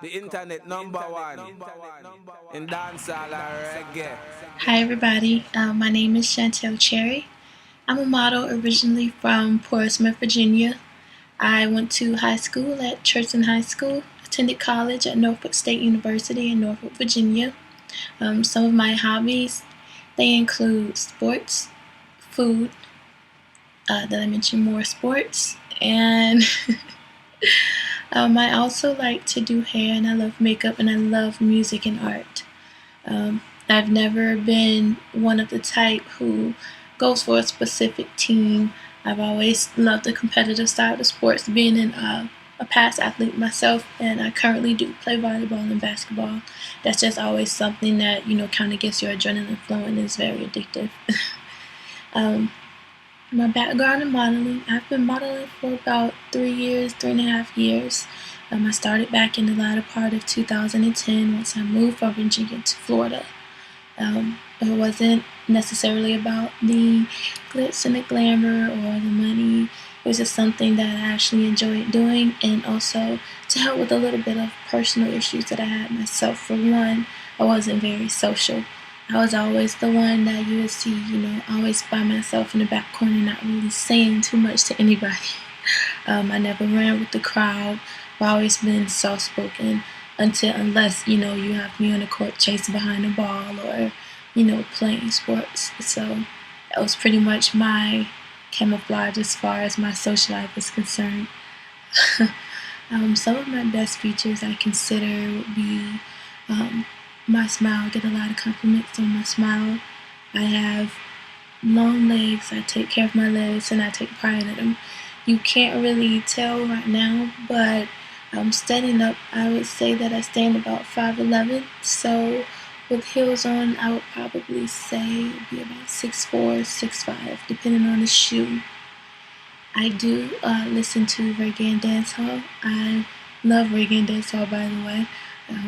The internet #1 in dancehall and reggae. Hi everybody, my name is Chantel Cherry. I'm a model originally from Portsmouth, Virginia. I went to high school at Churchton High School, attended college at Norfolk State University in Norfolk, Virginia. Some of my hobbies, they include sports, food, did I mention more sports, and I also like to do hair and I love makeup and I love music and art. I've never been one of the type who goes for a specific team. I've always loved the competitive side of sports, being a past athlete myself, and I currently do play volleyball and basketball. That's just always something that, kind of gets your adrenaline flowing and is very addictive. um, my background in modeling, I've been modeling for about 3 years, 3.5 years. I started back in the latter part of 2010 once I moved from Virginia to Florida. It wasn't necessarily about the glitz and the glamour or the money. It was just something that I actually enjoyed doing, and also to help with a little bit of personal issues that I had myself. For one, I wasn't very social. I was always the one that you would see, always by myself in the back corner, not really saying too much to anybody. I never ran with the crowd. I've always been soft-spoken unless, you have me on the court chasing behind the ball or, playing sports. So that was pretty much my camouflage as far as my social life is concerned. Some of my best features I consider would be my smile. I get a lot of compliments on my smile. I have long legs. I take care of my legs and I take pride in them. You can't really tell right now, but standing up, I would say that I stand about 5'11". So with heels on, I would probably say it would be about 6'4", 6'5", depending on the shoe. I do listen to reggae and dancehall. I love reggae and dancehall, by the way.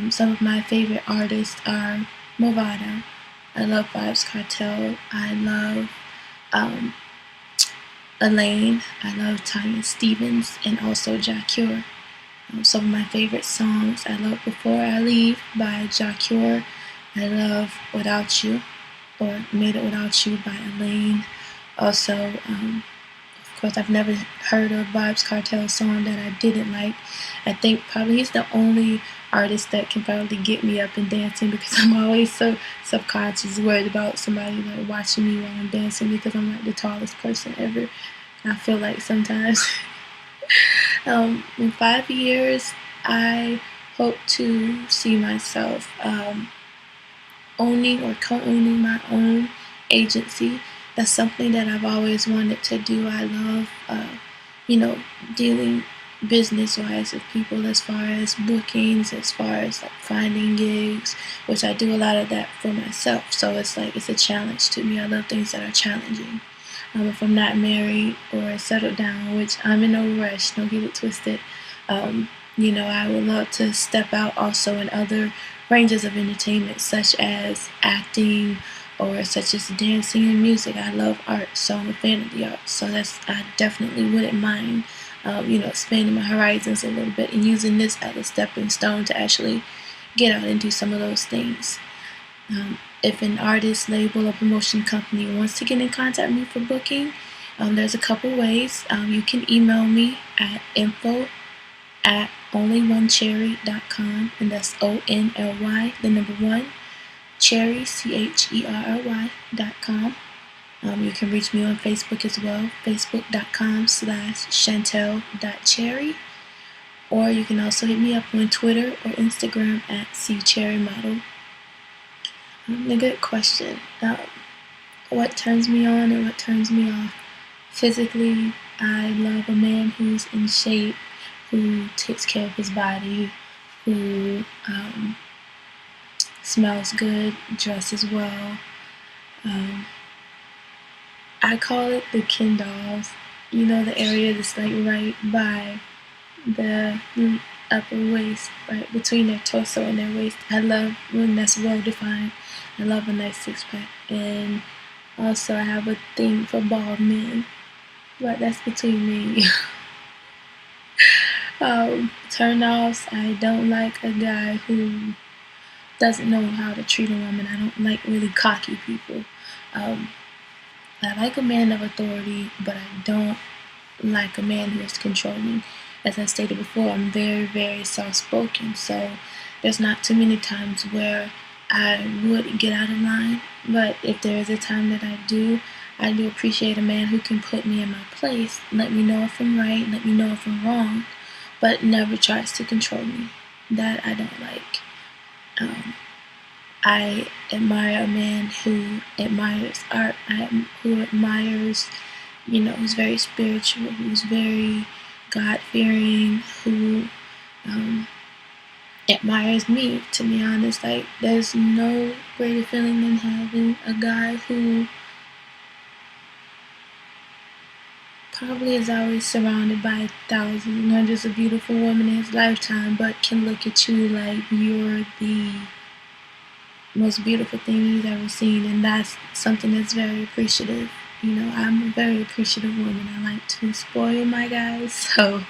Some of my favorite artists are Movado. I love Vibes Cartel. I love Elaine. I love Tanya Stevens and also Jacure. Some of my favorite songs, I love Before I Leave by Jacure. I love Without You, or Made It Without You by Elaine. Also, of course, I've never heard a Vibes Cartel song that I didn't like. I think probably he's the only artist that can probably get me up and dancing, because I'm always so subconscious, worried about somebody like watching me while I'm dancing, because I'm like the tallest person ever. I feel like sometimes. In 5 years, I hope to see myself owning or co-owning my own agency. That's something that I've always wanted to do. I love, dealing business-wise with people, as far as bookings, as far as like finding gigs, which I do a lot of that for myself. So it's a challenge to me. I love things that are challenging. If I'm not married or settled down, which I'm in no rush, don't get it twisted, I would love to step out also in other ranges of entertainment, such as acting or such as dancing and music. I love art, so I'm a fan of the arts. So I definitely wouldn't mind, expanding my horizons a little bit and using this as a stepping stone to actually get out and do some of those things. If an artist, label, or promotion company wants to get in contact with me for booking, there's a couple ways. You can email me at info@onlyonecherry.com, and that's ONLY, the number 1, cherry, CHERRY.com. You can reach me on Facebook as well, facebook.com/chantel.cherry, or you can also hit me up on Twitter or Instagram at ccherrymodel. A good question. What turns me on and what turns me off? Physically, I love a man who's in shape, who takes care of his body, who smells good, dresses well. I call it the Ken dolls. The area that's like right by the upper waist, right between their torso and their waist. I love when that's well defined. I love a nice six-pack. And also I have a thing for bald men, but that's between me and you. Turn-offs, I don't like a guy who doesn't know how to treat a woman. I don't like really cocky people. I like a man of authority, but I don't like a man who is controlling. As I stated before, I'm very, very soft-spoken, so there's not too many times where I would get out of line. But if there is a time that I do appreciate a man who can put me in my place, let me know if I'm right, let me know if I'm wrong, but never tries to control me. That I don't like. I admire a man who admires art, who admires, who's very spiritual, who's very God-fearing, who admires me, to be honest. Like, there's no greater feeling than having a guy who probably is always surrounded by thousands and hundreds of beautiful women in his lifetime, but can look at you like you're the most beautiful thing he's ever seen, and that's something that's very appreciative. I'm a very appreciative woman. I like to spoil my guys, so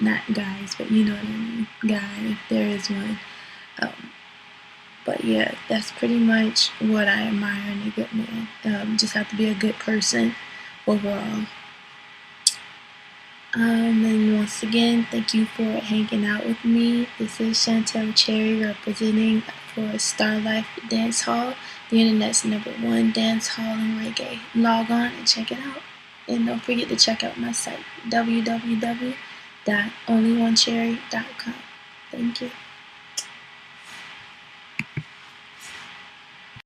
not guys, but you know what I mean, guy, if there is one. But yeah, that's pretty much what I admire in a good man. Just have to be a good person overall. And once again, thank you for hanging out with me. This is Chantel Cherry representing for StarLife DanceHall, the internet's #1 dance hall in reggae. Log on and check it out. And don't forget to check out my site, www.onlyonecherry.com. Thank you.